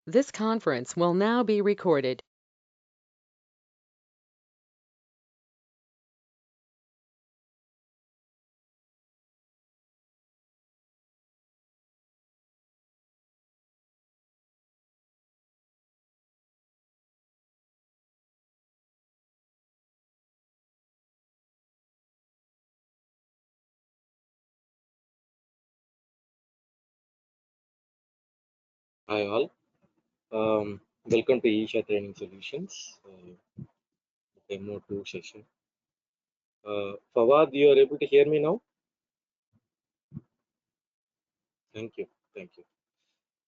This conference will now be recorded. Hi all, welcome to Isha Training Solutions demo 2 session. Fawad, you are able to hear me now? Thank you, thank you.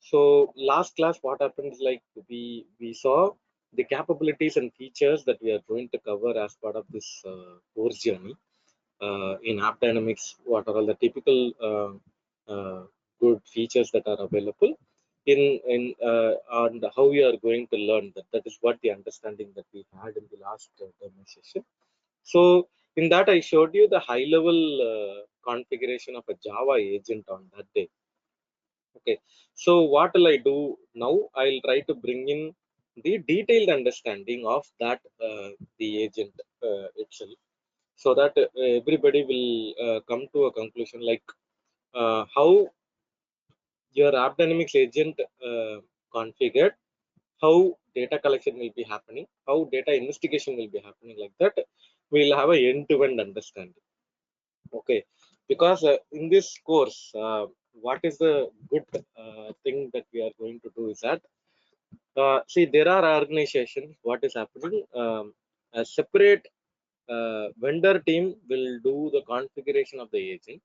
So last class, what happened is like we saw the capabilities and features that we are going to cover as part of this course journey in AppDynamics. What are all the typical good features that are available in and how we are going to learn that. That is what the understanding that we had in the last demo session. So in that, I showed you the high level configuration of a Java agent on that day. Okay. So what will I do now? I'll try to bring in the detailed understanding of that the agent itself, so that everybody will come to a conclusion like how your AppDynamics agent configured, how data collection will be happening, how data investigation will be happening, like that. We'll have a end-to-end understanding. Okay, because in this course, what is the good thing that we are going to do is that see, there are organizations. What is happening? A separate vendor team will do the configuration of the agent,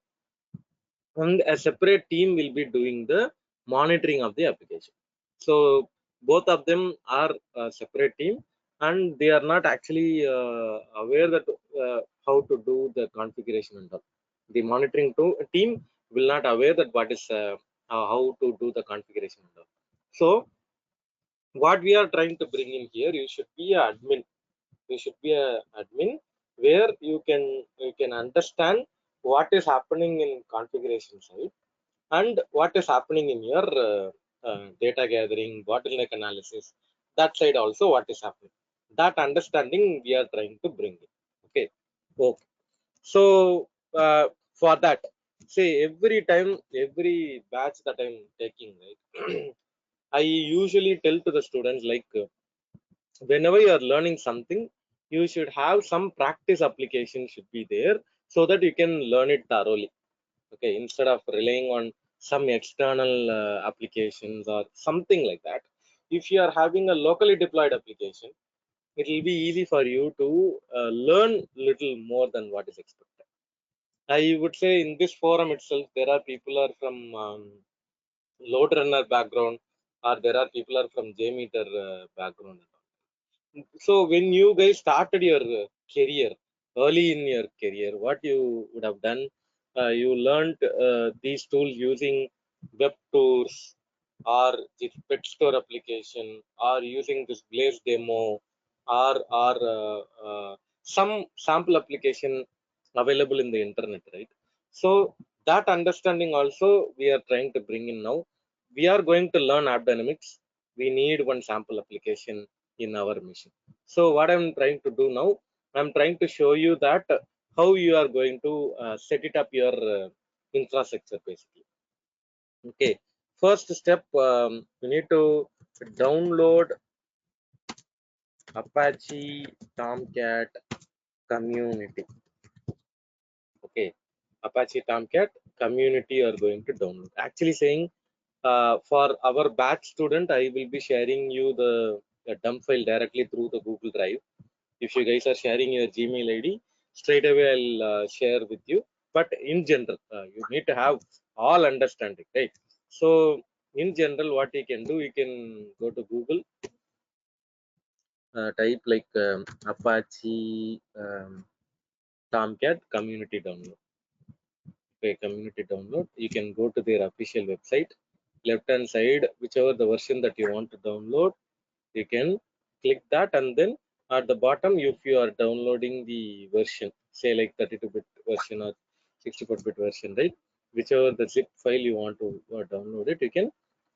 and a separate team will be doing the monitoring of the application. So both of them are a separate team, and they are not actually aware that how to do the configuration and all. The monitoring team will not aware that what is how to do the configuration and all. So what we are trying to bring in here, you should be a admin. You should be a admin where you can understand what is happening in configuration side, and what is happening in your data gathering, bottleneck analysis, that side also what is happening. That understanding we are trying to bring in. Okay. Okay. So for that, say every time, every batch that I'm taking, right, I usually tell to the students like whenever you are learning something, you should have some practice application should be there, so that you can learn it thoroughly. Okay, instead of relying on some external applications or something like that. If you are having a locally deployed application, it will be easy for you to learn little more than what is expected. I would say in this forum itself, there are people are from LoadRunner background, or there are people are from Jmeter background. So when you guys started your career, early in your career, what you would have done, you learned these tools using web tours, or the pet store application, or using this Blaze demo, or some sample application available in the internet, right? So that understanding also we are trying to bring in now. We are going to learn app dynamics. We need one sample application in our mission. So what I'm trying to do now, I'm trying to show you that how you are going to set it up your infrastructure basically. Okay, first step, you need to download Apache Tomcat community. Okay, Apache Tomcat community you are going to download. Actually saying, for our batch student, I will be sharing you the dump file directly through the Google Drive. If you guys are sharing your Gmail ID, straight away I'll share with you. But in general, you need to have all understanding, right? So in general, what you can do, you can go to Google, type like Apache Tomcat community download. Okay, community download. You can go to their official website. Left hand side, whichever the version that you want to download, you can click that, and then at the bottom, if you are downloading the version, say like 32-bit version or 64-bit version, right, whichever the zip file you want to download it, you can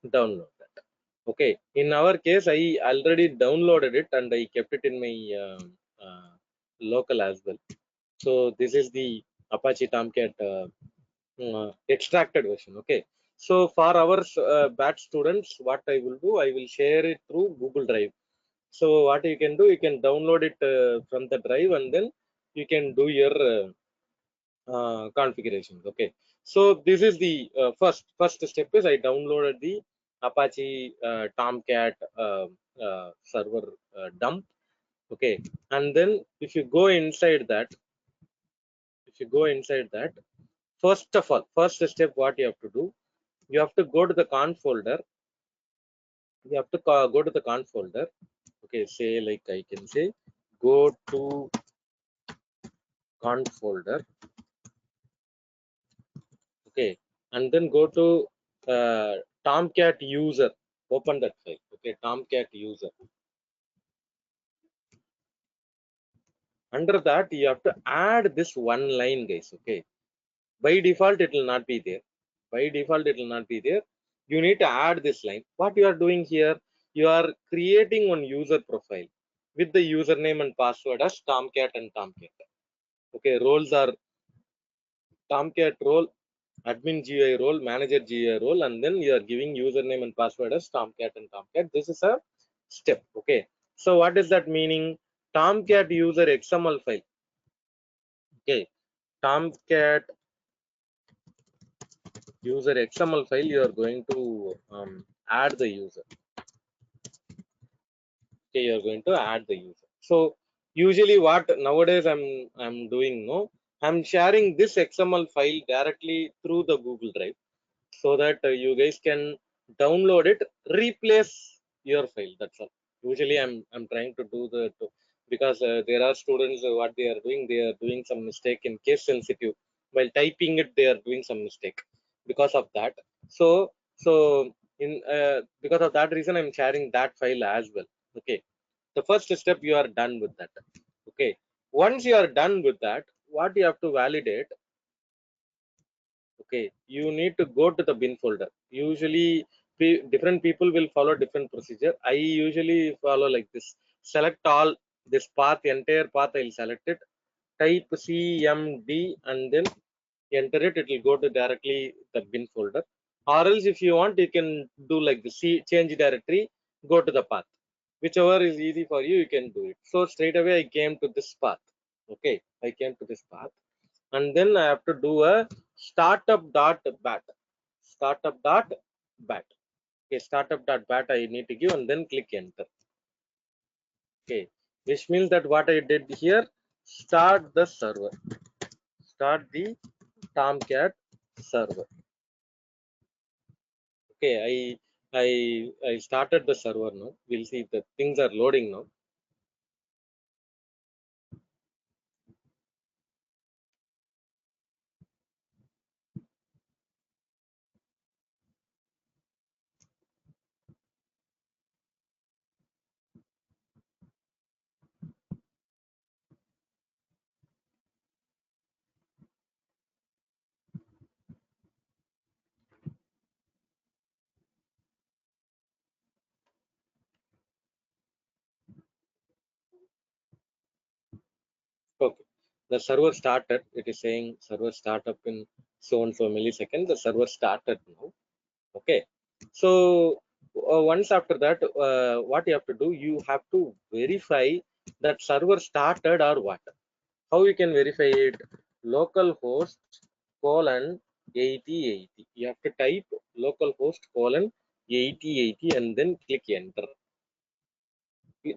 download that. Okay, in our case I already downloaded it and I kept it in my local as well. So this is the Apache Tomcat extracted version. Okay, so for our batch students, what I will do, I will share it through Google Drive. So what you can do, you can download it from the drive, and then you can do your configurations. Okay, so this is the first step is I downloaded the Apache Tomcat server dump. Okay, and then if you go inside that, first of all, first step what you have to do, you have to go to the conf folder. You have to go to the conf folder. Okay, say like I can say go to conf folder. Okay, and then go to Tomcat user. Open that file. Okay, Tomcat user. Under that you have to add this one line, guys. Okay, by default it will not be there. By default it will not be there. You need to add this line. What you are doing here, you are creating one user profile with the username and password as Tomcat and Tomcat. Okay, roles are Tomcat role, admin GUI role, manager GUI role, and then you are giving username and password as Tomcat and Tomcat. This is a step. Okay, so what is that meaning? Tomcat user XML file. Okay, Tomcat user XML file, you are going to add the user. Okay, you are going to add the user. So usually what nowadays I'm doing, no, I'm sharing this XML file directly through the Google Drive, so that you guys can download it, replace your file. That's all. Usually I'm trying to do because there are students, what they are doing some mistake in case sensitive while typing it, they are doing some mistake because of that. So in because of that reason I'm sharing that file as well. Okay, the first step you are done with that. Okay, once you are done with that, what you have to validate. Okay, you need to go to the bin folder. Usually different people will follow different procedure. I usually follow like this: select all, this path, entire path I'll select it, type cmd, and then enter it. It will go to directly the bin folder. Or else if you want, you can do like the change directory, go to the path. Whichever is easy for you, you can do it. So straight away I came to this path. Okay, I came to this path, and then I have to do a startup.bat. Startup.bat. Okay, startup.bat I need to give, and then click enter. Okay, which means that what I did here, start the server. Start the Tomcat server. Okay, I started the server now. We'll see the things are loading now. Okay, the server started. It is saying server startup in so and so millisecond. The server started now. Okay, so once after that, what you have to do, you have to verify that server started or what. How you can verify it? Localhost colon 8080. You have to type localhost colon 8080 and then click enter.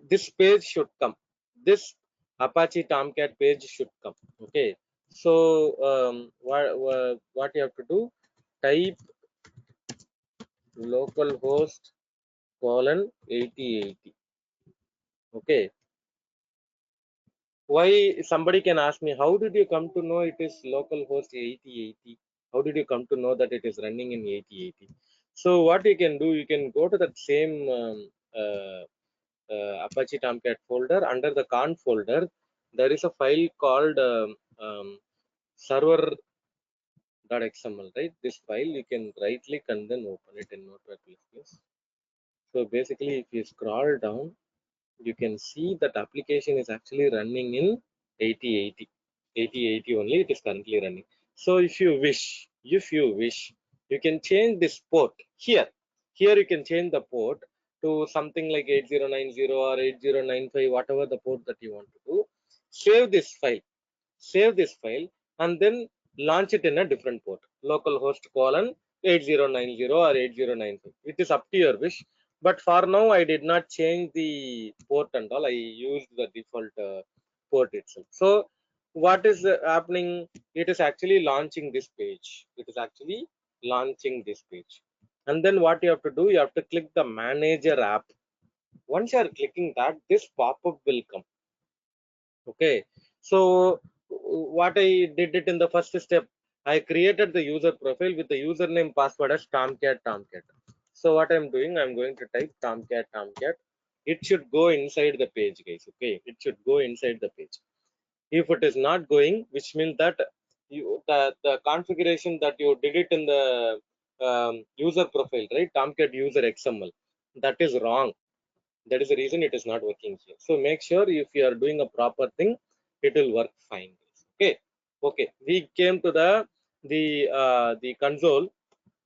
This page should come. This Apache Tomcat page should come. Okay, so what you have to do, type localhost colon 8080. Okay, why, somebody can ask me, how did you come to know it is localhost 8080? How did you come to know that it is running in 8080? So what you can do, you can go to that same Apache Tomcat folder. Under the conf folder, there is a file called server.xml, right? This file you can right click and then open it in Notepad++. So basically, if you scroll down, you can see that application is actually running in 8080 8080 only. It is currently running. So if you wish you can change this port here you can change the port to something like 8090 or 8095, whatever the port that you want to do. Save this file and then launch it in a different port, localhost colon 8090 or 8095. It is up to your wish, but for now I did not change the port and all. I used the default port itself. So what is happening? It is actually launching this page. It is actually launching this page. And then what you have to do, you have to click the manager app. Once you are clicking that, this pop-up will come. Okay, so what I did it in the first step, I created the user profile with the username password as tomcat. So what I'm doing, I'm going to type tomcat. It should go inside the page, guys. Okay, it should go inside the page. If it is not going, which means that the configuration that you did it in the user profile, right, tomcat user xml, that is wrong. That is the reason it is not working here. So make sure if you are doing a proper thing, it will work fine. Okay, okay, we came to the console,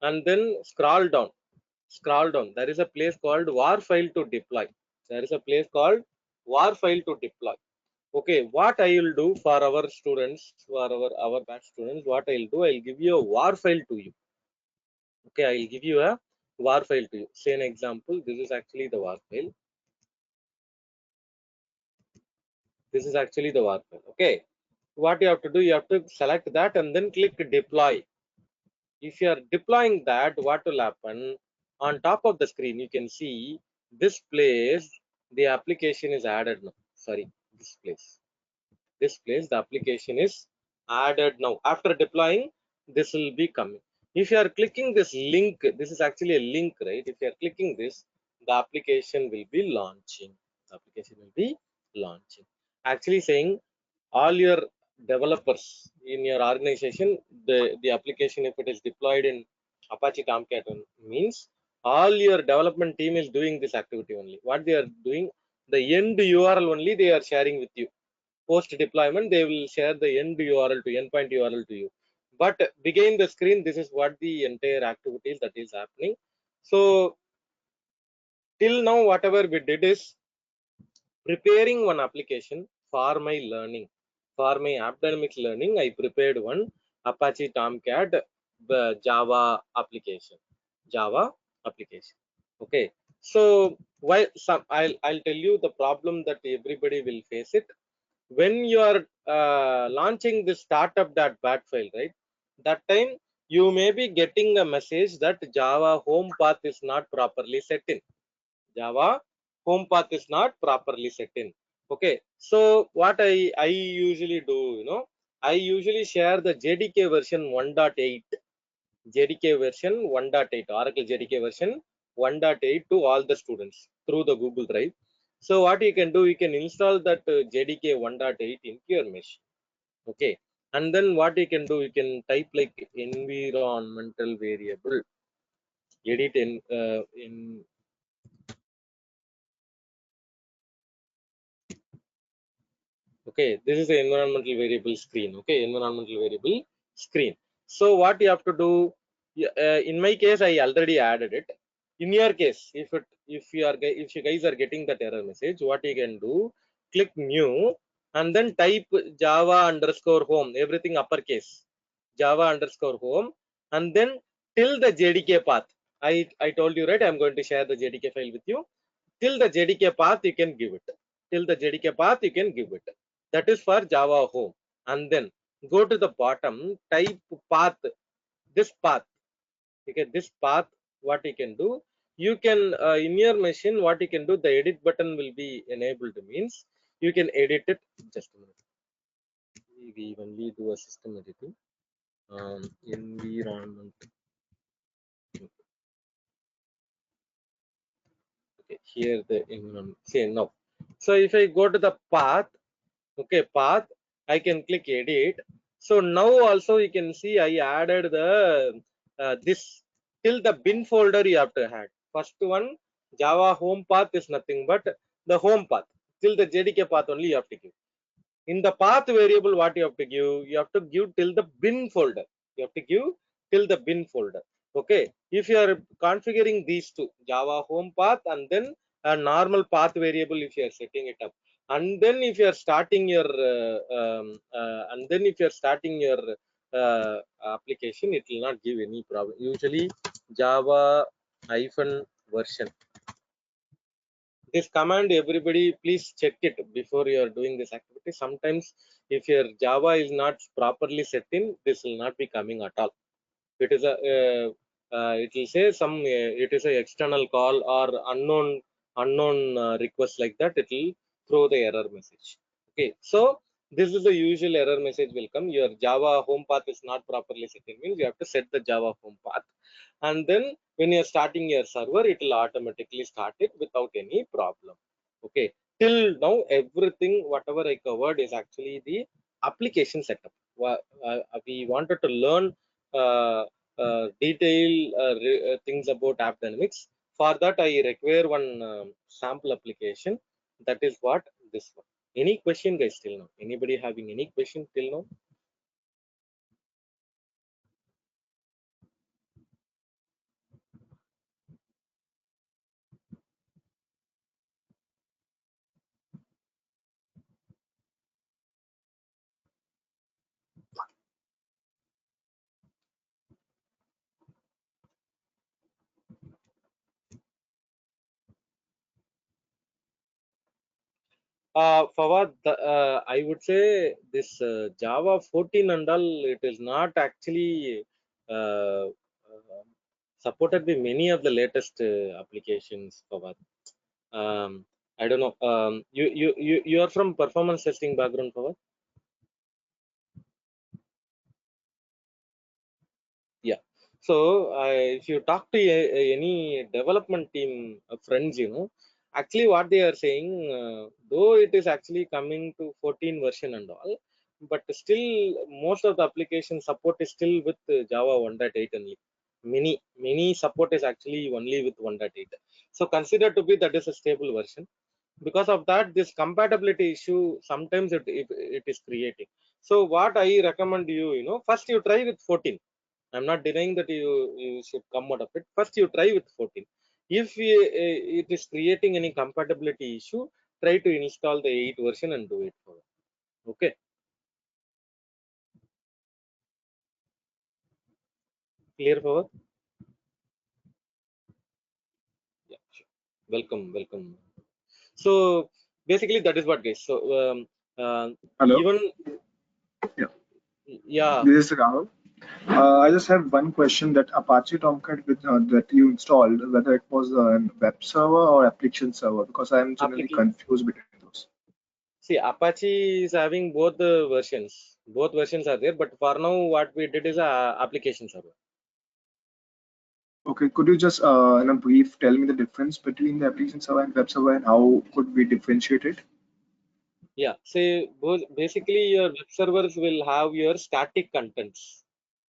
and then scroll down. There is a place called war file to deploy. There is a place called war file to deploy. Okay, what I will do for our students, for our batch students, what I'll do, I'll give you a war file to you. Okay, I'll give you a war file to you. Say an example. This is actually the war file. This is actually the war file. Okay, what you have to do, you have to select that and then click deploy. If you are deploying that, what will happen? On top of the screen you can see this place, the application is added now. Sorry, this place the application is added now. After deploying, this will be coming. If you are clicking this link, this is actually a link, right? If you are clicking this, the application will be launching. The application will be launching, actually saying all your developers in your organization, the application, if it is deployed in Apache Tomcat, means all your development team is doing this activity only. What they are doing, the end URL only they are sharing with you. Post deployment, they will share the end URL to endpoint URL to you. But behind the screen, this is what the entire activities that is happening. So till now, whatever we did is preparing one application for my learning. For my AppDynamics learning, I prepared one Apache Tomcat Java application. Java application. Okay. So why some I'll tell you the problem that everybody will face it when you are launching the startup.bat file, right? That time you may be getting a message that Java home path is not properly set in. Java home path is not properly set in. Okay, so what I usually do, I usually share the JDK version 1.8, JDK version 1.8, Oracle JDK version 1.8 to all the students through the Google Drive. So what you can do, you can install that JDK 1.8 into your machine. Okay, and then what you can do, you can type like environmental variable, edit in okay, this is the environmental variable screen. Okay, environmental variable screen. So what you have to do, in my case I already added it. In your case, if you guys are getting that error message, what you can do, click new and then type java underscore home, everything uppercase, java underscore home, and then till the jdk path. I told you, right, I'm going to share the jdk file with you. Till the jdk path you can give it. Till the jdk path you can give it. That is for java home. And then go to the bottom, type path, this path. Okay, this path, what you can do, you can in your machine, what you can do, the edit button will be enabled, means you can edit it. Just a minute, we only do a system editing. Environment. Okay, here the environment, say now. So if I go to the path, okay, path, I can click edit. So now also you can see I added the this till the bin folder you have to add. First one, Java home path is nothing but the home path. Till the JDK path only you have to give. In the path variable, what you have to give? You have to give till the bin folder. You have to give till the bin folder. Okay. If you are configuring these two, Java home path and then a normal path variable, if you are setting it up, and then if you are starting your application, it will not give any problem. Usually Java hyphen version, this command, everybody please check it before you are doing this activity. Sometimes if your Java is not properly set in, this will not be coming at all. It is a it will say some it is a external call or unknown request, like that it will throw the error message. Okay, so this is the usual error message will come. Your Java home path is not properly set in, means you have to set the Java home path, and then when you're starting your server, it will automatically start it without any problem. Okay, till now everything whatever I covered is actually the application setup. We wanted to learn detail things about AppDynamics. For that I require one sample application. That is what this one. Any question guys till now? Anybody having any question till now? Fawad, I would say this Java 14 and all, it is not actually supported by many of the latest applications, Fawad. Um, I don't know. You are from performance testing background, Fawad? Yeah. So if you talk to any development team friends, actually what they are saying, though it is actually coming to 14 version and all, but still most of the application support is still with Java 1.8 only. Many support is actually only with 1.8. So consider to be that is a stable version. Because of that, this compatibility issue sometimes it is creating. So what I recommend you, first you try with 14. I'm not denying that you should come out of it. First, you try with 14. If it is creating any compatibility issue, try to install the 8 version and do it for it. Okay, clear for? Yeah, sure. Welcome, welcome. So basically, that is what, guys. So Hello. even Yeah, yeah, this is Rahul. I just have one question that Apache Tomcat that you installed, whether it was a web server or application server, because I'm generally application. confused between those. See, Apache is having both the versions. Both versions are there, but for now, what we did is a application server. Okay, could you just in a brief tell me the difference between the application server and web server and how could we differentiate it? Yeah, say basically your web servers will have your static contents,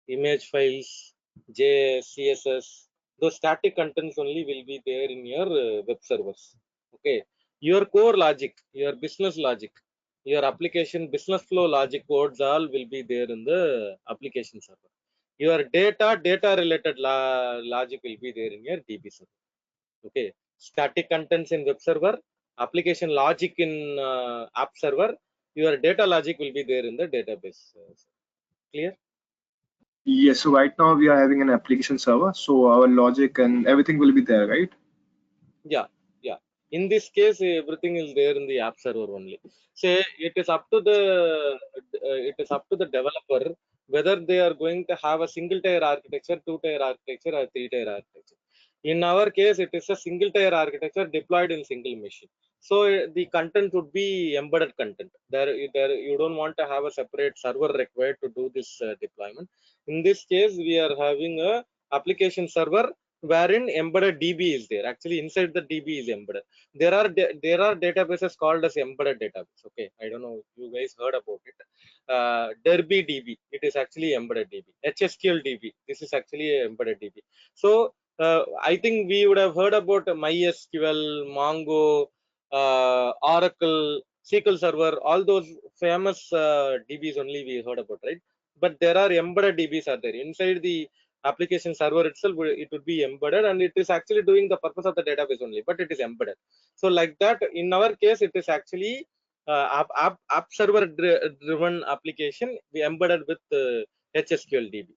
image files, JS, CSS. Those static contents only will be there in your web servers. Okay, your core logic, your business logic, your application business flow logic codes all will be there in the application server. Your data related logic will be there in your DB server. Okay, static contents in web server, application logic in app server, your data logic will be there in the database. Clear? Yes, so right now we are having an application server, so our logic and everything will be there, right? Yeah, yeah. In this case, everything is there in the app server only. Say it is up to the developer whether they are going to have a single tier architecture, two tier architecture, or three tier architecture. In our case, it is a single tier architecture deployed in single machine. So the content would be embedded content. There you don't want to have a separate server required to do this deployment. In this case, we are having a application server wherein embedded DB is there. Actually, inside the DB is embedded. There are databases called as embedded database. Okay, I don't know if you guys heard about it. Derby DB, it is actually embedded DB. HSQL DB, this is actually a embedded DB. So I think we would have heard about MySQL, Mongo, Oracle, SQL Server, all those famous DBs only we heard about, right? But there are embedded DBs are there inside the application server itself. It would be embedded, and it is actually doing the purpose of the database only, but it is embedded. So like that, in our case, it is actually app server driven application we embedded with HSQL DB.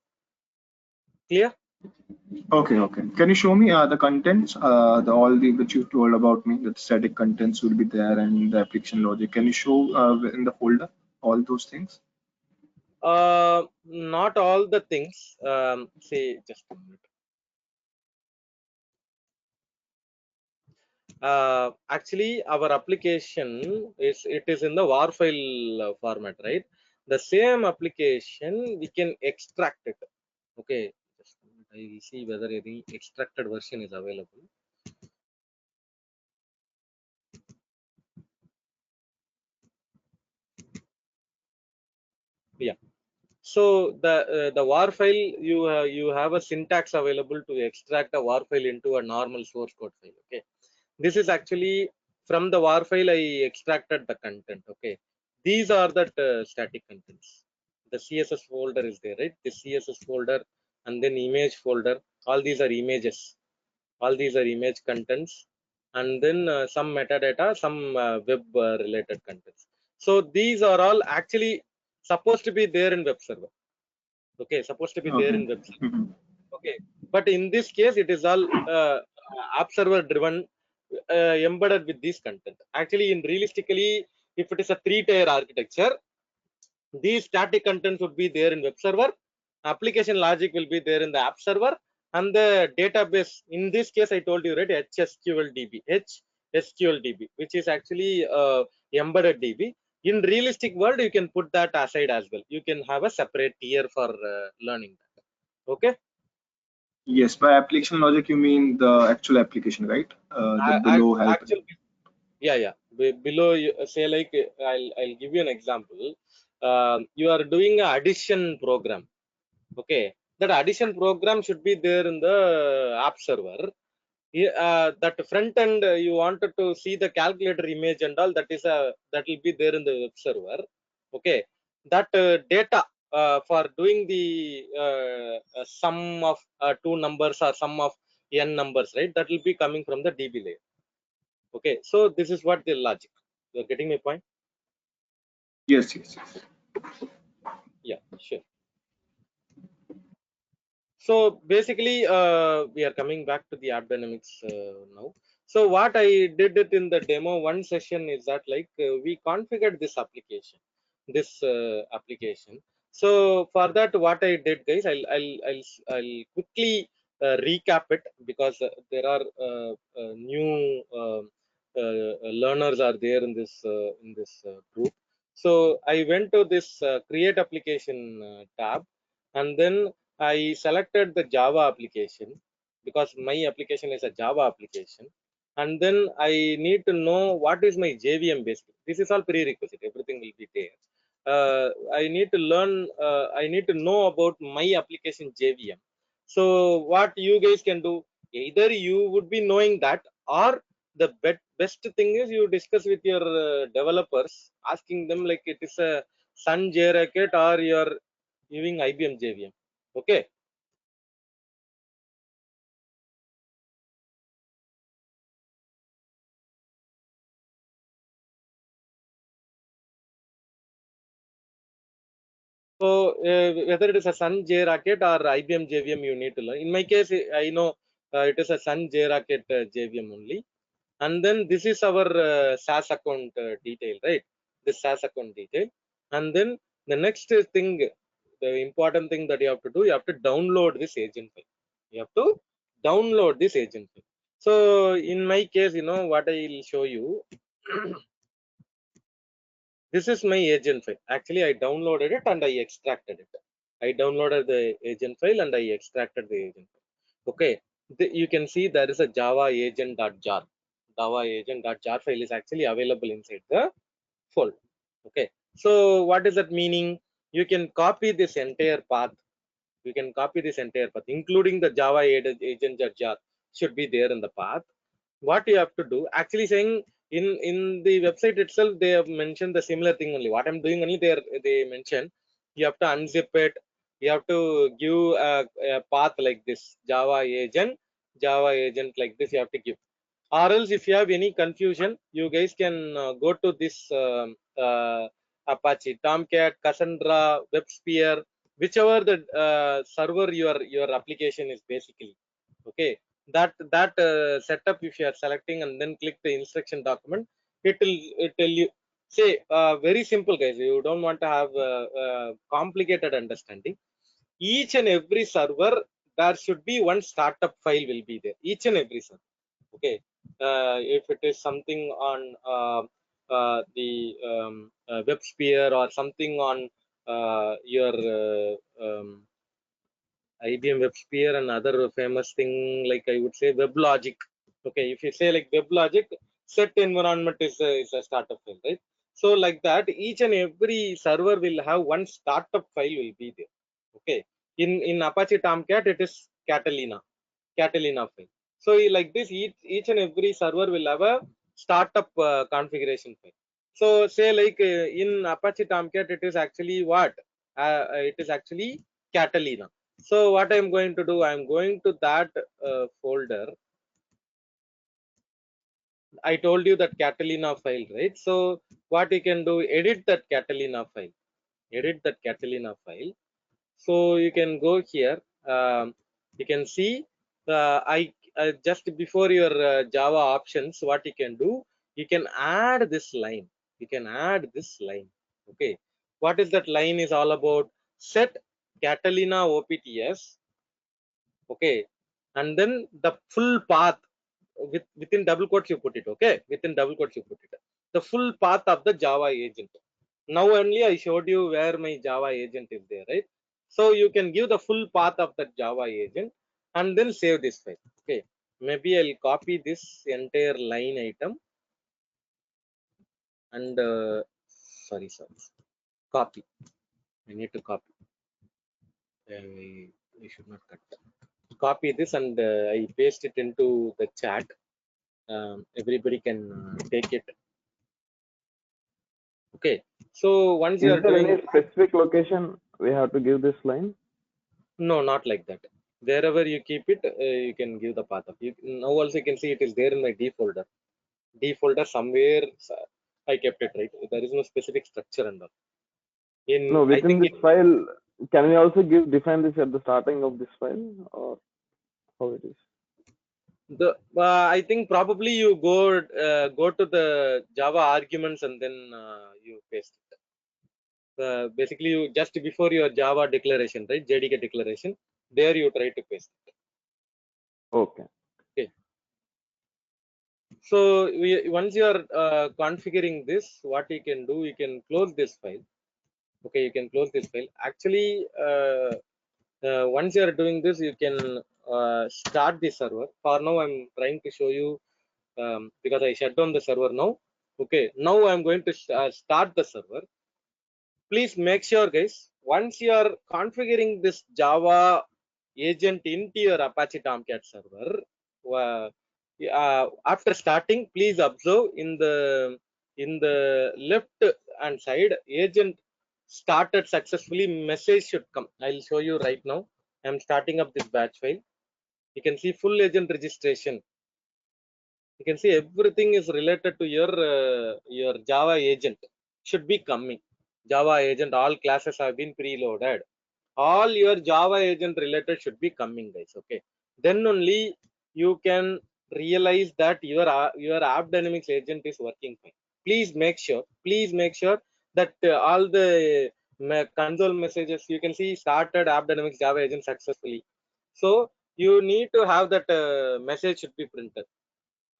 Clear? Okay, okay. Can you show me the contents, the all the which you told about me, that static contents will be there and the application logic. Can you show in the folder all those things? Not all the things. Say just a minute. Actually, our application is in the war file format, right? The same application we can extract it. Okay, just a minute. I will see whether any extracted version is available. Yeah. So the war file, you have a syntax available to extract a war file into a normal source code file. Okay, this is actually from the war file I extracted the content. Okay, these are the static contents. The CSS folder is there, right? The CSS folder, and then image folder. All these are images. All these are image contents, and then some metadata, some web related contents. So these are all actually supposed to be there in web server. Okay, supposed to be there Okay. in web server. Mhm. Okay, but in this case it is all app server driven, embedded with this content. Actually, in realistically, if it is a 3-tier architecture, these static contents would be there in web server, application logic will be there in the app server, and the database, in this case I told you, right, HSQL DB, which is actually embedded DB. In realistic world, you can put that aside as well. You can have a separate tier for learning that. Okay. Yes, by application logic you mean the actual application, right? The below help. Actual, yeah, yeah. Below, you say, like, I'll give you an example. You are doing a addition program. Okay, that addition program should be there in the app server. That front end, you wanted to see the calculator image and all, that will be there in the web server. Okay, that data for doing the sum of two numbers or sum of n numbers, right, that will be coming from the DB layer. Okay, so this is what the logic. You're getting my point? Yes, yes, yes. Yeah, sure. So basically, we are coming back to the AppDynamics now. So what I did it in the demo one session is that, like, we configured this application. So for that, what I did, guys, I'll quickly recap it, because there are new learners are there in this group. So I went to this create application tab, and then I selected the Java application, because my application is a Java application. And then I need to know what is my JVM basically. This is all prerequisite. Everything will be there. I need to learn, I need to know about my application JVM. So what you guys can do, either you would be knowing that, or the best thing is you discuss with your developers, asking them like it is a Sun JRacket or you're using IBM JVM. Okay. So whether it is a Sun JRacket or IBM JVM, you need to learn. In my case, I know it is a Sun JRacket JVM only. And then this is our SaaS account detail, right? This SaaS account detail. And then the next thing, the important thing that you have to do, you have to download this agent file. You have to download this agent file. So in my case, what I will show you. This is my agent file. Actually, I downloaded it and I extracted it. I downloaded the agent file and I extracted the agent file. Okay, you can see there is a Java agent.jar. Java agent.jar file is actually available inside the folder. Okay, so what is that meaning? You can copy this entire path. You can copy this entire path, including the Java agent jar should be there in the path. What you have to do, actually saying in the website itself, they have mentioned the similar thing only. What I'm doing only there, they mention you have to unzip it. You have to give a path like this, Java agent like this. You have to give, or else if you have any confusion, you guys can go to this Apache Tomcat, Cassandra, WebSphere, whichever the server your application is basically. Okay, that setup, if you are selecting and then click the instruction document, it tell you. Say very simple, guys. You don't want to have complicated understanding. Each and every server, there should be one startup file will be there. Each and every server. Okay, if it is something on the WebSphere or something on your IBM WebSphere and other famous thing, like I would say WebLogic. Okay, if you say like WebLogic, set environment is a startup file, right? So like that, each and every server will have one startup file will be there. Okay, in Apache Tomcat, it is Catalina file. So like this, each and every server will have a startup configuration file. So say like in Apache Tomcat, it is actually what? It is actually Catalina. So what I'm going to do, I'm going to that folder. I told you that Catalina file, right? So what you can do, edit that Catalina file. Edit that Catalina file. So you can go here. You can see I just before your Java options, what you can do, you can add this line. You can add this line. Okay, what is that line is all about? Set Catalina OPTS. Okay, and then the full path within double quotes you put it. Okay, within double quotes you put it. The full path of the Java agent. Now only I showed you where my Java agent is there, right? So you can give the full path of the Java agent and then save this file. Okay, maybe I'll copy this entire line item and sorry, copy. I need to copy. I should not cut. Copy this and I paste it into the chat. Everybody can take it. Okay, so once you Is are there doing, any specific location we have to give this line? no, not like that. Wherever you keep it, you can give the path of you. Now also you can see it is there in my D folder. D folder somewhere I kept it, right. There is no specific structure and all. No, I within think this file, can we also define this at the starting of this file, or how it is? the I think probably you go to the Java arguments and then you paste it. Basically, you just before your Java declaration, right, JDK declaration, there you try to paste it. Okay. Okay. So once you are configuring this, what you can do, you can close this file. Okay, you can close this file. Actually, once you are doing this, you can start the server. For now, I'm trying to show you because I shut down the server now. Okay, now I'm going to start the server. Please make sure, guys, once you are configuring this Java agent into your Apache Tomcat server, after starting, please observe in the left hand side, agent started successfully message should come. I'll show you right now. I'm starting up this batch file. You can see full agent registration. You can see everything is related to your Java agent should be coming. Java agent, all classes have been preloaded. All your Java agent related should be coming, guys. Okay, then only you can realize that your AppDynamics agent is working fine. Please make sure that all the console messages, you can see started AppDynamics Java agent successfully. So you need to have that message should be printed.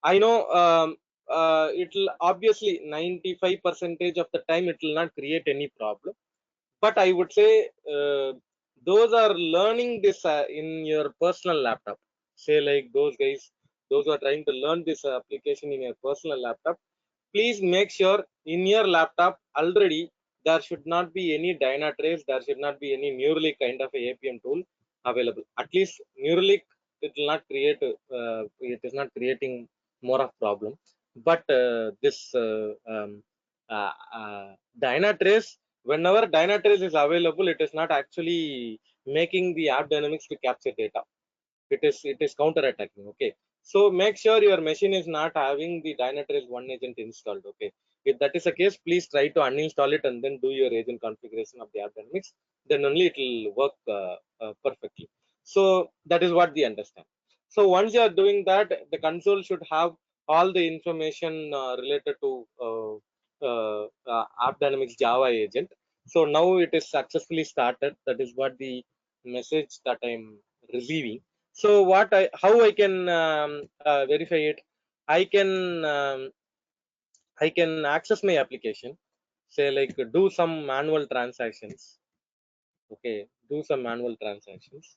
I know it'll obviously 95% of the time it will not create any problem, but I would say those are learning this in your personal laptop. Say like those guys, those who are trying to learn this application in your personal laptop, please make sure in your laptop already there should not be any Dynatrace, there should not be any Neuralink kind of a APM tool. available. At least Neuralink, it will not create it is not creating more of problem. But this uh, uh, Dynatrace, whenever Dynatrace is available, it is not actually making the AppDynamics to capture data. It is counter attacking. Okay, so make sure your machine is not having the Dynatrace one agent installed. Okay, if that is the case, please try to uninstall it and then do your agent configuration of the AppDynamics. Then only it will work perfectly. So that is what we understand. So once you are doing that, the console should have all the information related to AppDynamics Java agent. So now it is successfully started. That is what the message that I'm receiving. So how I can verify it? I can I can access my application, say like do some manual transactions. Okay, do some manual transactions.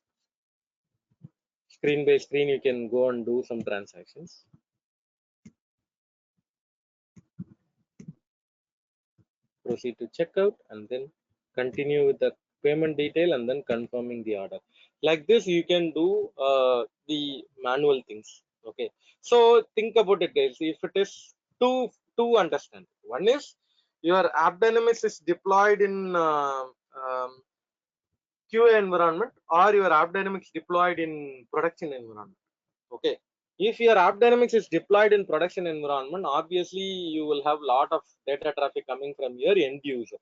Screen by screen, you can go and do some transactions. Proceed to checkout and then continue with the payment detail and then confirming the order. Like this, you can do the manual things. Okay, so think about it, guys. If it is two understand, one is your AppDynamics is deployed in QA environment, or your AppDynamics deployed in production environment. Okay, if your AppDynamics is deployed in production environment, obviously you will have lot of data traffic coming from your end user.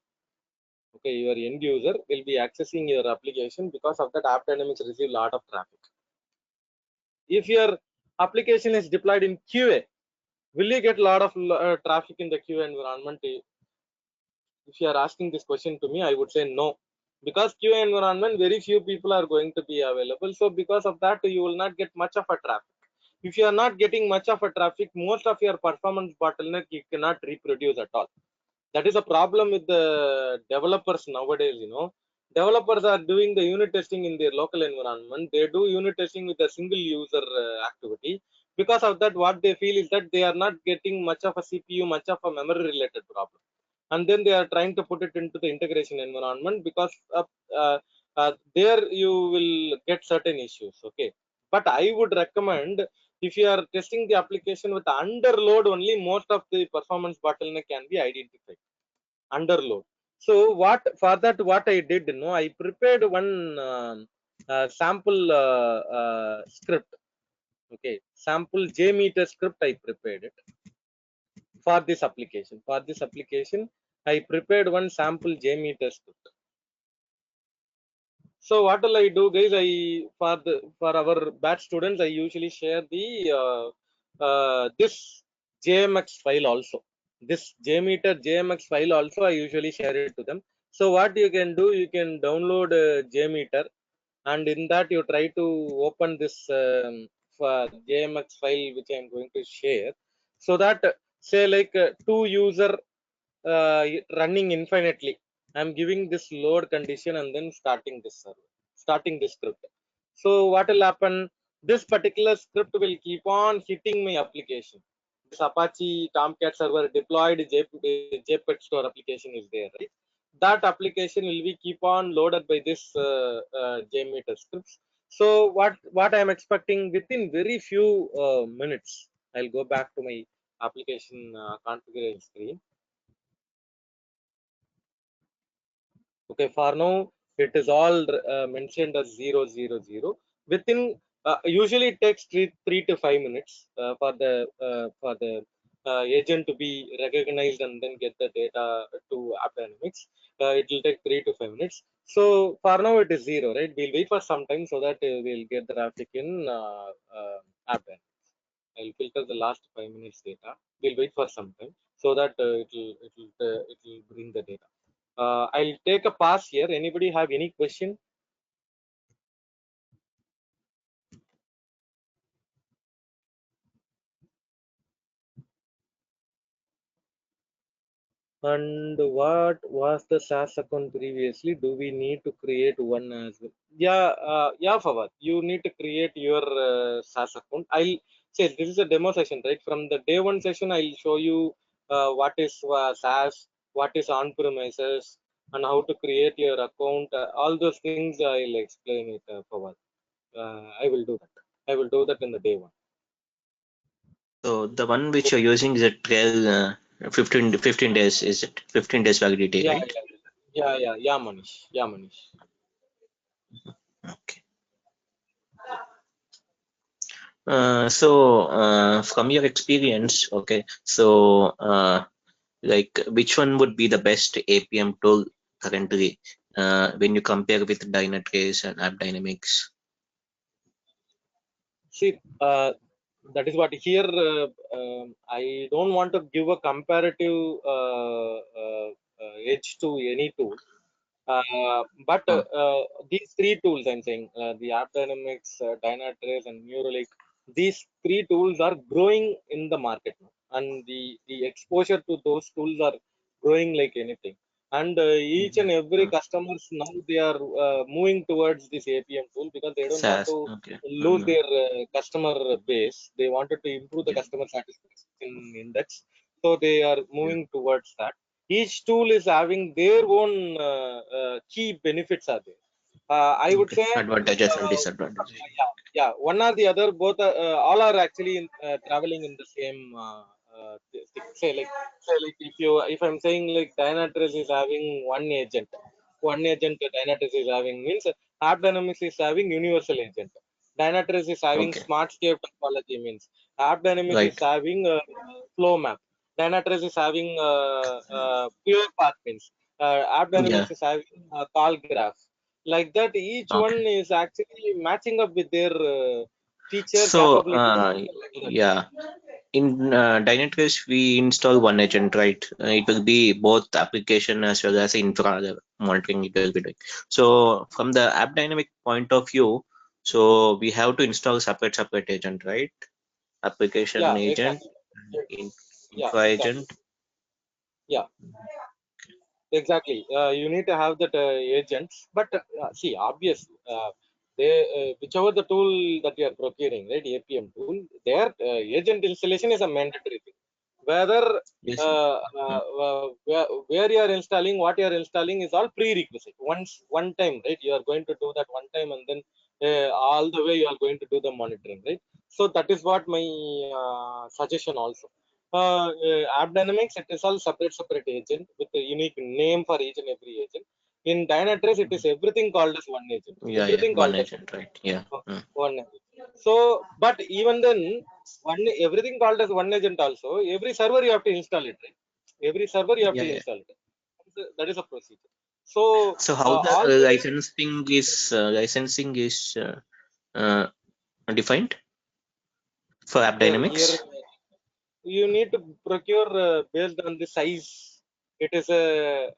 Okay, your end user will be accessing your application. Because of that, AppDynamics receive lot of traffic. If your application is deployed in QA, will you get a lot of traffic in the QA environment? If you are asking this question to me, I would say no, because QA environment, very few people are going to be available. So because of that, you will not get much of a traffic. If you are not getting much of a traffic, most of your performance bottleneck you cannot reproduce at all. That is a problem with the developers nowadays. Developers are doing the unit testing in their local environment. They do unit testing with a single user activity. Because of that, what they feel is that they are not getting much of a CPU, much of a memory related problem, and then they are trying to put it into the integration environment. Because there you will get certain issues. Okay, but I would recommend, if you are testing the application with under load only, most of the performance bottleneck can be identified under load. So what I did, I prepared one sample script. Okay, sample Jmeter script I prepared it for this application. I prepared one sample Jmeter script. So what will I do, guys? For our batch students, I usually share the this JMX file also. This Jmeter JMX file also I usually share it to them. So what you can do, you can download Jmeter, and in that you try to open this JMX file which I am going to share, so that say like two user running infinitely. I'm giving this load condition and then starting this script. So what will happen? This particular script will keep on hitting my application. This Apache Tomcat server deployed JPEG store application is there, right? That application will be keep on loaded by this Jmeter scripts. So what I am expecting, within very few minutes, I'll go back to my application configuration screen. Okay, for now it is all mentioned as 000. Within usually it takes 3 to 5 minutes for the agent to be recognized and then get the data to AppDynamics. It will take 3 to 5 minutes. So for now it is 0, right? We'll wait for some time so that we'll get the traffic in AppDynamics. I'll filter the last 5 minutes data. We'll wait for some time so that it will bring the data. I'll take a pass here. Anybody have any question? And what was the SaaS account previously? Do we need to create one as well? Yeah, Fawad, you need to create your SaaS account. I'll say this is a demo session, right? From the day one session, I'll show you what is SaaS, what is on-premises, and how to create your account. All those things I'll explain it, Fawad. I will do that. I will do that in the day one. So the one which you're using is a trail 15 days, is it? 15 days validity, Yeah, right? yeah, Manish. Yeah, Manish. Okay. So from your experience, okay, so like which one would be the best APM tool currently when you compare with Dynatrace and AppDynamics? See, that is what here. I don't want to give a comparative edge to any tool. But Hmm. these three tools I'm saying, the AppDynamics, Dynatrace, and Neuralink, these three tools are growing in the market now, and the exposure to those tools are growing like anything. And each and every Hmm. customers now they are moving towards this APM tool because they don't want SaaS, to okay. lose their customer base. They wanted to improve the Yeah, customer satisfaction index, so they are yeah. moving towards that. Each tool is having their own key benefits are there. I would Okay. say, Advantages and disadvantages. yeah, one or the other, both all are actually traveling in the same thing. Say like if I'm saying like Dynatrace is having one agent Dynatrace is having means AppDynamics is having universal agent. Dynatrace is having Okay, smartscape topology means AppDynamics is right. having flow map. Dynatrace is having pure path means Yeah. AppDynamics is having call graph. Like that, each one Okay. is actually matching up with their feature So, capabilities. Like that. yeah, in Dynatrace we install one agent, right? It will be both application as well as infra monitoring it will be doing. So, from the app dynamic point of view, so we have to install separate agent, right? Application Yeah, agent, exactly. in, Yeah, infra exactly. agent. Yeah, exactly. You need to have that agents, but see, obviously, they whichever the tool that you are procuring, right, APM tool, their agent installation is a mandatory thing. Whether Yes. Mm. where you are installing, what you are installing is all prerequisite. One time, right, you are going to do that one time, and then all the way you are going to do the monitoring, right? So that is what my suggestion also. AppDynamics, it is all separate agent with a unique name for each and every agent. In Dynatrace, it is everything called as one agent. Yeah, Everything one called as agent, right? Yeah. Mm. one agent. So, but even then, everything called as one agent also, every server you have to install it, right? Every server you have Yeah, to yeah. install it. That is a procedure. So, So how the all those, licensing is uh, defined for here AppDynamics? you need to procure based on the size. It is a,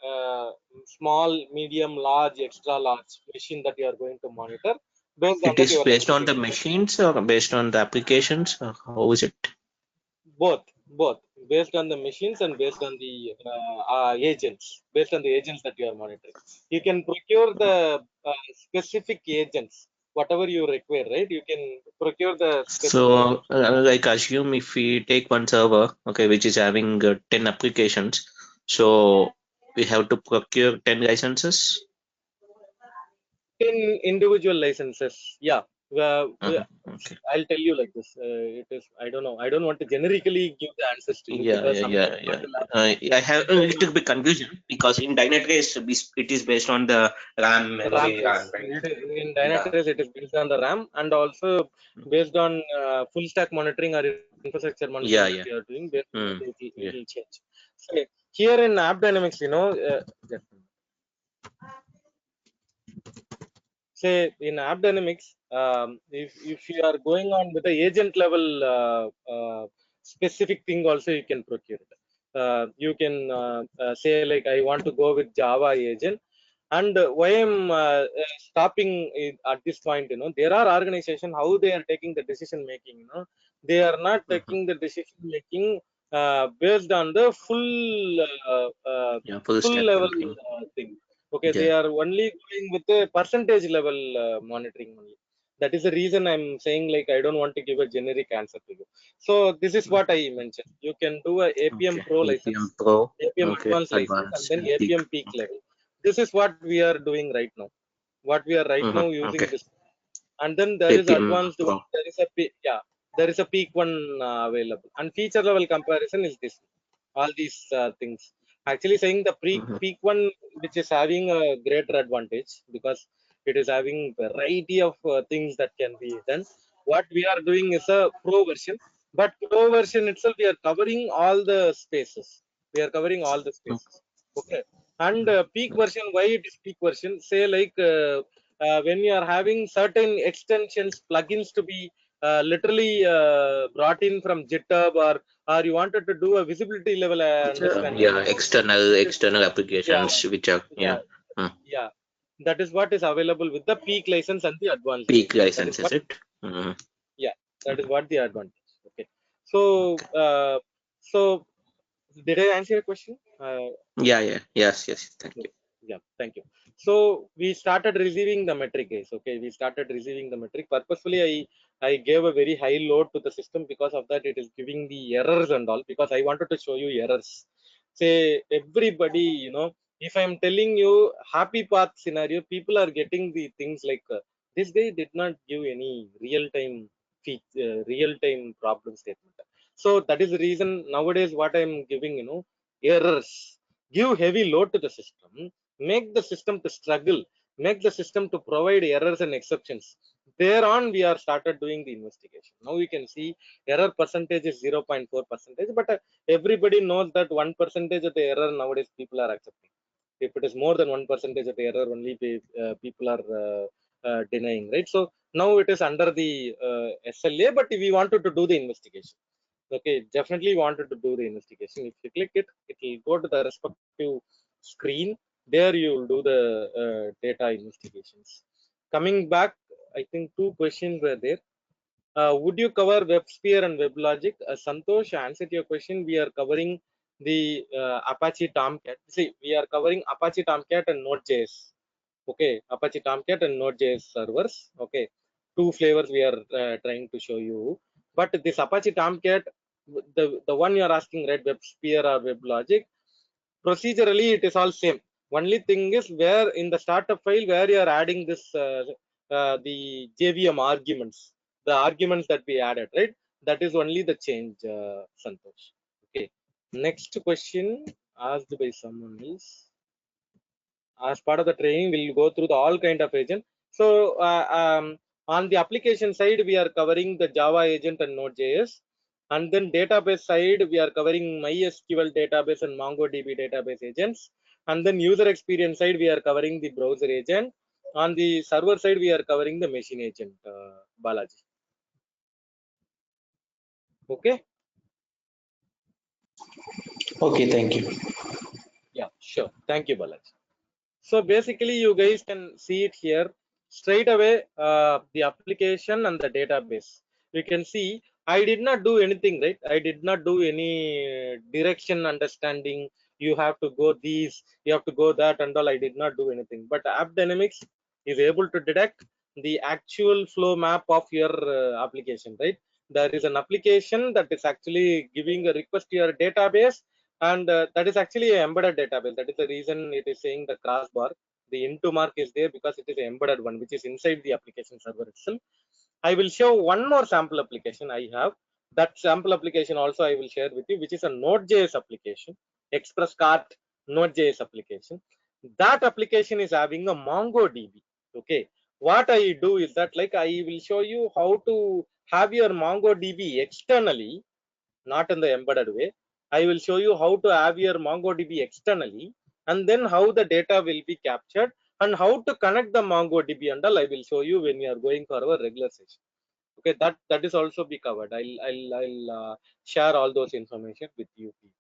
small, medium, large, extra large machine that you are going to monitor. Based on It that, is your based on licensing the is machines or based on the applications, or how is it? both based on the machines and based on the agents, based on the agents that you are monitoring. You can procure the specific agents, whatever you require, right? You can procure the specific So, agents. like assume if we take one server, okay, which is having 10 applications, so we have to procure 10 licenses. 10 individual licenses, yeah. Uh-huh. Okay. I'll tell you like this. It is, I don't know. I don't want to generically give the answers to you Yeah, because yeah, some yeah, people yeah. will ask I have a them little bit confusion because in Dynatrace it is based on the RAM, RAM memory, base. RAM, right? In Yeah. Dynatrace, it is based on the RAM and also based on full stack monitoring or infrastructure monitoring Yeah, that yeah. you are doing. Based on that, Mm. it Yeah. will change. So here in AppDynamics, just say in AppDynamics, if you are going on with the agent level specific thing, also you can procure it. You can say like I want to go with Java agent, and why I'm stopping it at this point, there are organizations how they are taking the decision making. They are not Mhm. taking the decision making based on the Yeah, full full stack level monitoring. thing. Okay, they Yeah. are only going with the percentage level monitoring only. That is the reason I'm saying like I don't want to give a generic answer to you. So this is what I mentioned. You can do a APM Okay. Pro license, APM Pro. APM Okay. Advanced license, and Advanced then and peak. APM Peak Okay. level. This is what we are doing right now. What we are right now using Okay. this, and then there is APM advanced Pro. one. There is a there is a peak one available, and feature level comparison is this. All these things actually saying the peak one, which is having a greater advantage because it is having variety of things that can be done. What we are doing is a pro version, but pro version itself we are covering all the spaces. We are covering all the spaces. Okay. And peak version, why it is peak version? Say like when you are having certain extensions plugins to be literally brought in from GitHub, or you wanted to do a visibility level understanding Yeah, of external yeah, applications which are yeah, yeah, that is what is available with the peak license and the advanced peak license. That is license, is what, it? Mm. yeah, that is what the advantage. Okay. So Okay. so did I answer your question? Yeah. Yes. Thank you. Yeah, thank you. So we started receiving the metric, guys. Okay, we started receiving the metric. Purposefully, I gave a very high load to the system. Because of that, it is giving the errors and all, because I wanted to show you errors. Say everybody, if I'm telling you happy path scenario, people are getting the things like this guy did not give any real time problem statement. So that is the reason nowadays what I'm giving, errors. Give heavy load to the system, make the system to struggle, make the system to provide errors and exceptions. Thereon we are started doing the investigation. Now we can see error percentage is 0.4 percentage, but everybody knows that 1 percentage of the error nowadays people are accepting. If it is more than 1 percentage of the error, only people are denying, right? So now it is under the SLA, but we wanted to do the investigation. Okay, definitely wanted to do the investigation. If you click it, it will go to the respective screen. There you will do the data investigations. Coming back, I think two questions were there. Would you cover WebSphere and WebLogic? Santosh answered your question. We are covering the Apache Tomcat. See, we are covering Apache Tomcat and Node.js. Okay, Apache Tomcat and Node.js servers. Okay, two flavors we are trying to show you. But this Apache Tomcat, the one you are asking, right, WebSphere or WebLogic, procedurally it is all same. Only thing is where in the startup file where you are adding this the JVM arguments, the arguments that we added, right? That is only the change, Santosh. Okay. Next question asked by someone else. As part of the training, we'll go through the all kind of agent. So on the application side, we are covering the Java agent and Node.js. And then database side, we are covering MySQL database and MongoDB database agents. And then user experience side, we are covering the browser agent. On the server side, we are covering the machine agent, Balaji. Okay. Okay, thank you. Yeah, sure. Thank you, Balaji. So basically, you guys can see it here straight away, the application and the database. You can see I did not do anything, right? I did not do any direction understanding. You have to go these, you have to go that and all. I did not do anything. But AppDynamics is able to detect the actual flow map of your application, right? There is an application that is actually giving a request to your database, and that is actually an embedded database. That is the reason it is saying the crossbar. The into mark is there because it is an embedded one which is inside the application server itself. I will show one more sample application I have. That sample application also I will share with you, which is a Node.js application, Express Cart Node.js application. That application is having a MongoDB. Okay, what I do is that, like, I will show you how to have your MongoDB externally, not in the embedded way. I will show you how to have your MongoDB externally, and then how the data will be captured, and how to connect the MongoDB and all. I will show you when we are going for our regular session. Okay, that is also be covered. I'll share all those information with you people.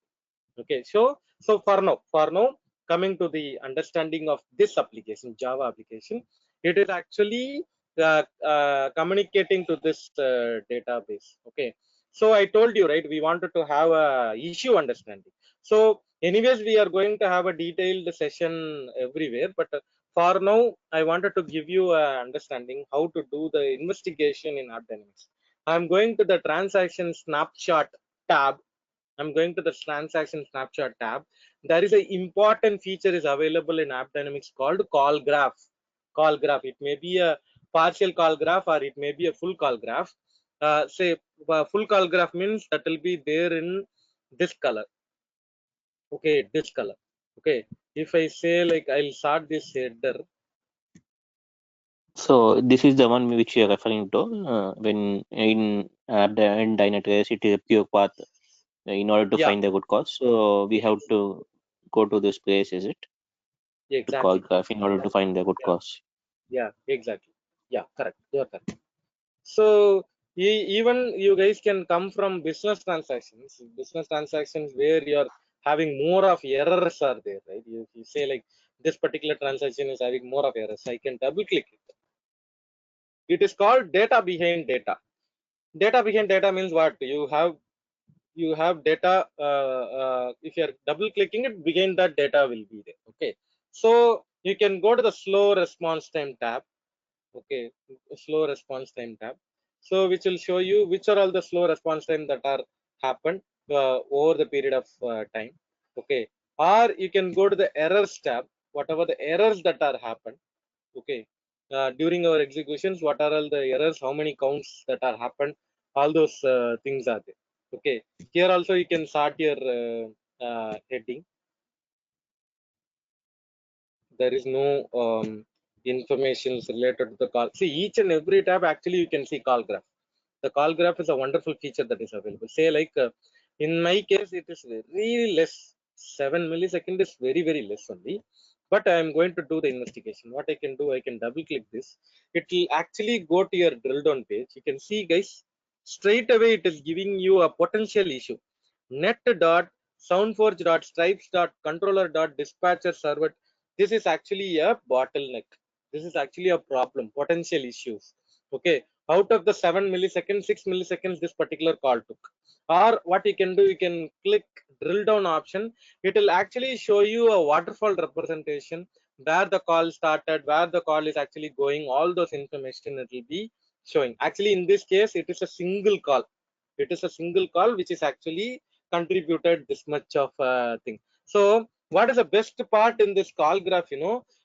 Okay, so for now, coming to the understanding of this application, Java application, it is actually communicating to this database. Okay, so I told you, right, we wanted to have a issue understanding. So anyways, we are going to have a detailed session everywhere, but for now I wanted to give you a understanding how to do the investigation in AppDynamics. I'm going to the transaction snapshot tab, I'm going to the transaction snapshot tab. There is an important feature is available in AppDynamics called call graph. Call graph. It may be a partial call graph or it may be a full call graph. Say full call graph means that will be there in this color. Okay, this color. Okay, if I say like I'll start this header. So this is the one which you're referring to when in Dynatrace it is a pure path in order to Yeah, find the good cause. So we have to go to this place, is it? To call exactly. graph in order to find the good Yeah, cause. yeah, exactly. Yeah, correct. You're correct. So even you guys can come from business transactions where you're having more of errors are there, right? You say like this particular transaction is having more of errors. I can double click it. It is called data behind data. Data behind data means what? You have data. If you're double clicking it, behind that data will be there. Okay. So you can go to the slow response time tab. Okay, slow response time tab. So which will show you which are all the slow response time that are happened over the period of time. Okay, or you can go to the errors tab, whatever the errors that are happened. Okay, during our executions, what are all the errors, how many counts that are happened, all those things are there. Okay, here also you can start your heading. There is no information related to the call. See, each and every tab actually you can see call graph. The call graph is a wonderful feature that is available. Say like in my case it is really less. 7 millisecond is very less only, but I am going to do the investigation. What I can do, I can double click this. It will actually go to your drill down page. You can see guys, straight away it is giving you a potential issue. Net dot soundforge dot stripes dot controller dot dispatcher server. This is actually a bottleneck. This is actually a problem, potential issues. Okay, out of the 7 milliseconds, 6 milliseconds this particular call took. Or what you can do, you can click drill down option. It will actually show you a waterfall representation where the call started, where the call is actually going, all those information it will be showing. Actually in this case it is a single call. It is a single call which is actually contributed this much of thing. So what is the best part in this call graph,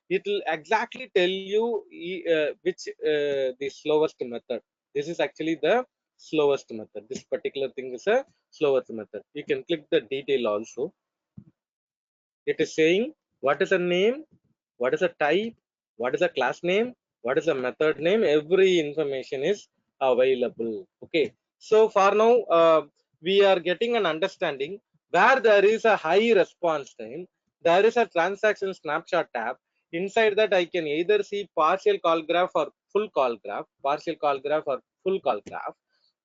it will exactly tell you which the slowest method. This is actually the slowest method. This particular thing is a slowest method. You can click the detail also. It is saying what is a name, what is a type, what is a class name, what is a method name. Every information is available. Okay, so for now we are getting an understanding. Where there is a high response time, there is a transaction snapshot tab. Inside that I can either see partial call graph or full call graph, partial call graph or full call graph.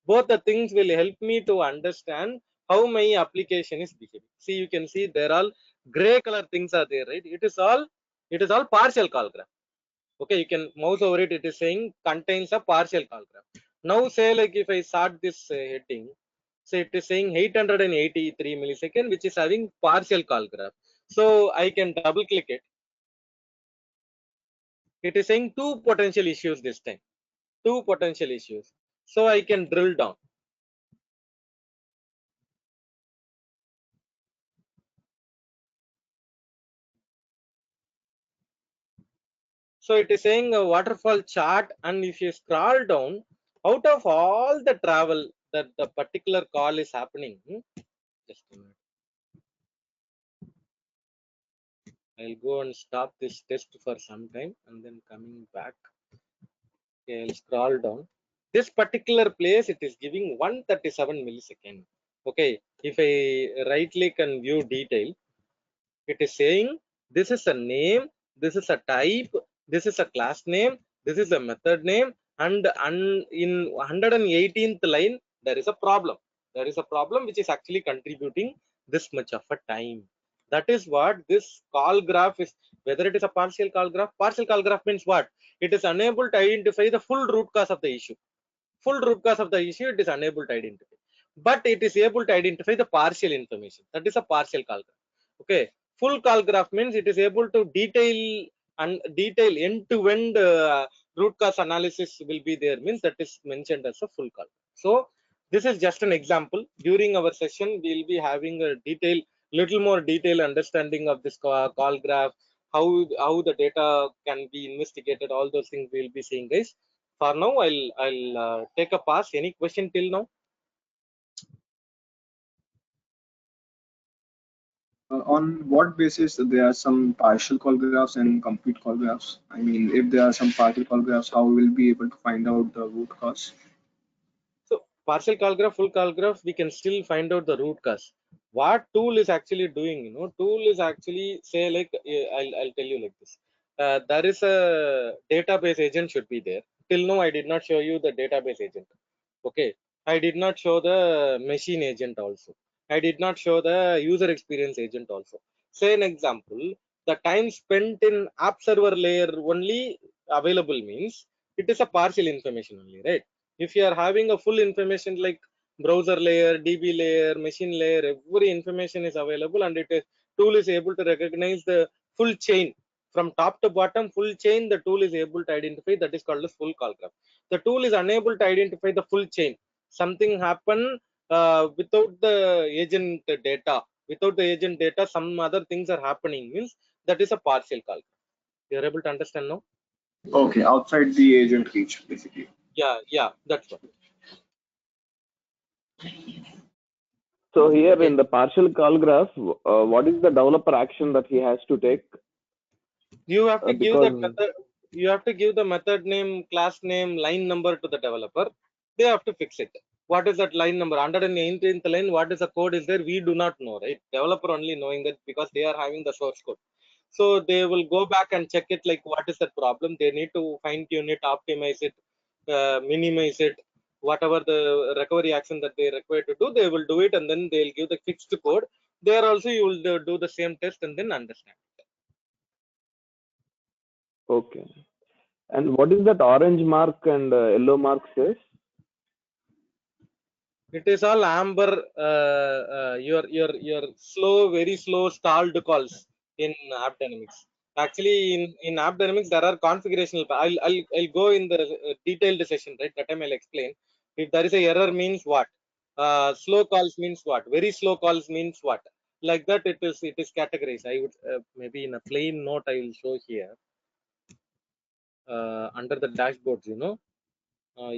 Both the things will help me to understand how my application is behaving. See, you can see there are gray color things are there, right? It is all partial call graph. Okay, you can mouse over it. It is saying contains a partial call graph. Now say like if I start this heading, so it is saying 883 millisecond, which is having partial call graph. So I can double click it. It is saying two potential issues this time, two potential issues. So I can drill down. So it is saying a waterfall chart, and if you scroll down, out of all the travel that the particular call is happening, just a minute. I'll go and stop this test for some time and then coming back. Okay, I'll scroll down. This particular place, it is giving 137 millisecond. Okay, if I right click and view detail, it is saying this is a name, this is a type, this is a class name, this is a method name, and in 118th line there is a problem. There is a problem which is actually contributing this much of a time. That is what this call graph is. Whether it is a partial call graph, partial call graph means what? It is unable to identify the full root cause of the issue. Full root cause of the issue it is unable to identify, but it is able to identify the partial information. That is a partial call graph. Okay, full call graph means it is able to detail end-to-end root cause analysis will be there, means that is mentioned as a full call. So This is just an example. During our session, we'll be having a little more detailed understanding of this call graph, how the data can be investigated. All those things we'll be seeing, guys. For now, I'll take a pass. Any question till now? On what basis there are some partial call graphs and complete call graphs? I mean, if there are some partial call graphs, how will we be able to find out the root cause? So partial call graph, full call graph, we can still find out the root cause. What tool is actually doing? Tool is actually say like I'll tell you like this. There is a database agent should be there. Till now, I did not show you the database agent. Okay, I did not show the machine agent also. I did not show the user experience agent also. Say an example, the time spent in app server layer only available means it is a partial information only, right? If you are having a full information like browser layer, DB layer, machine layer, every information is available, and tool is able to recognize the full chain from top to bottom, full chain. The tool is able to identify, that is called as full call graph. The tool is unable to identify the full chain. Something happen without the agent data. Without the agent data, some other things are happening means that is a partial call graph. You are able to understand now? Okay, outside the agent reach, basically. Yeah, that's what. So here Okay. in the partial call graph, what is the developer action that he has to take? You have to give that Because method. You have to give the method name, class name, line number to the developer. They have to fix it. What is that line number? 118th line. What is the code is there? We do not know, right? Developer only knowing that because they are having the source code. So they will go back and check it. Like what is that problem? They need to fine tune it, optimize it, minimize it. Whatever the recovery action that they require to do, they will do it, and then they'll give the fixed code. There also you will do the same test and then understand. okay. And what is that orange mark and yellow mark says? It is all amber. Your slow, very slow, stalled calls in AppDynamics. Actually, in AppDynamics there are configurational. I'll go in the detailed session. Right, that time I'll explain. If there is a error means what, slow calls means what, very slow calls means what. Like that, it is categorized. I would maybe in a plain note I will show here under the dashboards.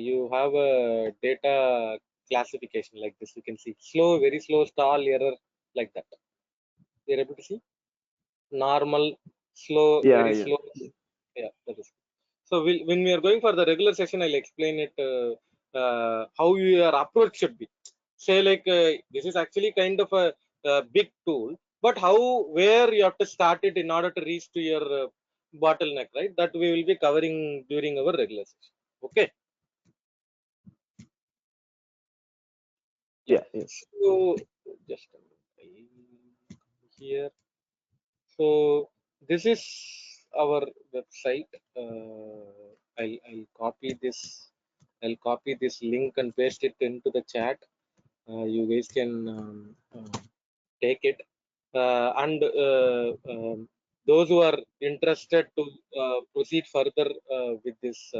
You have a data classification like this. You can see slow, very slow, stall, error, like that. You're able to see normal, slow, Yeah, very yeah. slow. Yeah, that is. So when we are going for the regular session, I'll explain it how your approach should be. Say like this is actually kind of a big tool, but where you have to start it in order to reach to your bottleneck, right? That we will be covering during our regular session. Okay. Yeah. Yeah, yeah. So just a minute. Here. So this is our website. I'll copy this. I'll copy this link and paste it into the chat. You guys can take it. And those who are interested to proceed further with this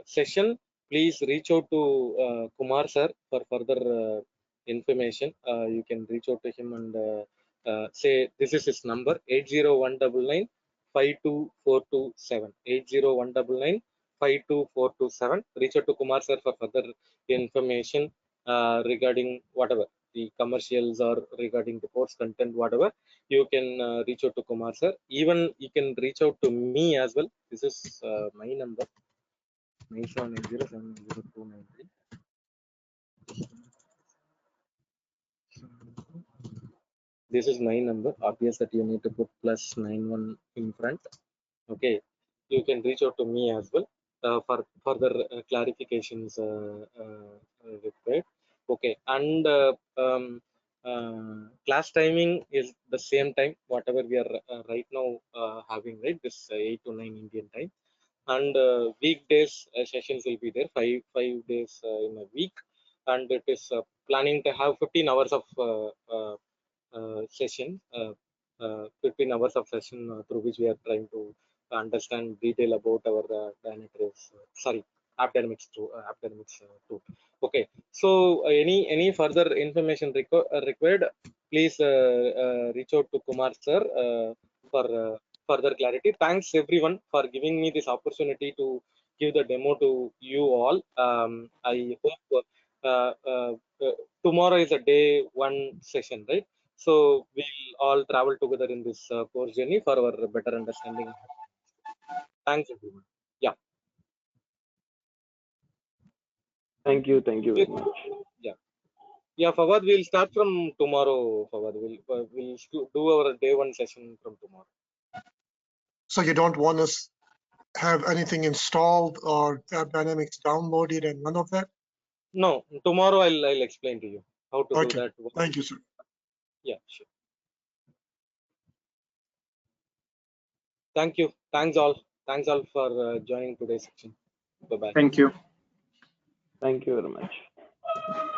session, please reach out to Kumar sir for further information. You can reach out to him and say this is his number 80199 52427 80199 52427. Reach out to Kumar sir for further information regarding whatever the commercials or regarding the course content, whatever. You can reach out to Kumar sir. Even you can reach out to me as well. This is my number 9780790293. This is my number. Obvious that you need to put +91 in front. Okay, you can reach out to me as well for further clarifications required. Okay, and class timing is the same time whatever we are right now having, right? This 8 to 9 Indian time. And weekdays sessions will be there, five days in a week, and it is planning to have 15 hours of session, 15 hours of session through which we are trying to understand detail about our Dynatrace, sorry, AppDynamics tool. Okay, so any further information required, please reach out to Kumar sir for further clarity. Thanks everyone for giving me this opportunity to give the demo to you all. I hope tomorrow is a day one session, right? So we'll all travel together in this course journey for our better understanding. Thanks everyone. Yeah. Thank you very much. Yeah. Yeah, Fawad, we'll start from tomorrow. Fawad, we'll do our day one session from tomorrow. So you don't want us have anything installed or AppDynamics downloaded and none of that? No, tomorrow I'll explain to you how to do Okay. that. Thank you, sir. Yeah, sure. Thank you. Thanks all. Thanks all for joining today's section. Bye bye. Thank you. Thank you very much.